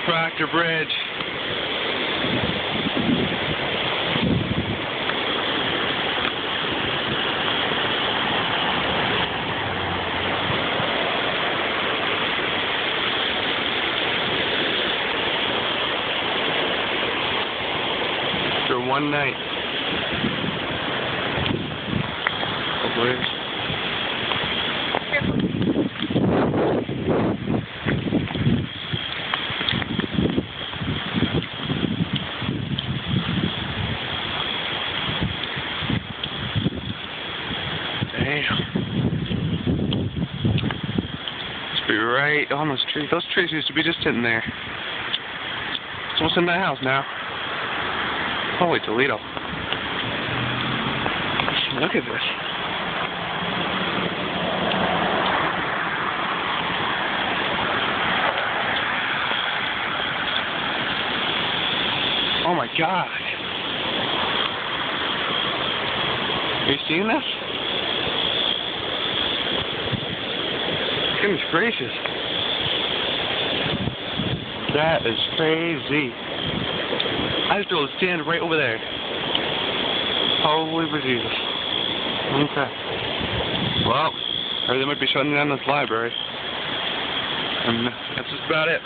Proctor Bridge. For one night. Bridge. Damn. Must be right on those trees. Those trees used to be just sitting there. So what's in that house now? Holy Toledo. Look at this. Oh my God. Are you seeing this? Goodness gracious. That is crazy. I just drove to stand right over there. Holy Jesus. Okay. Well, or they might be shutting down this library. And that's just about it.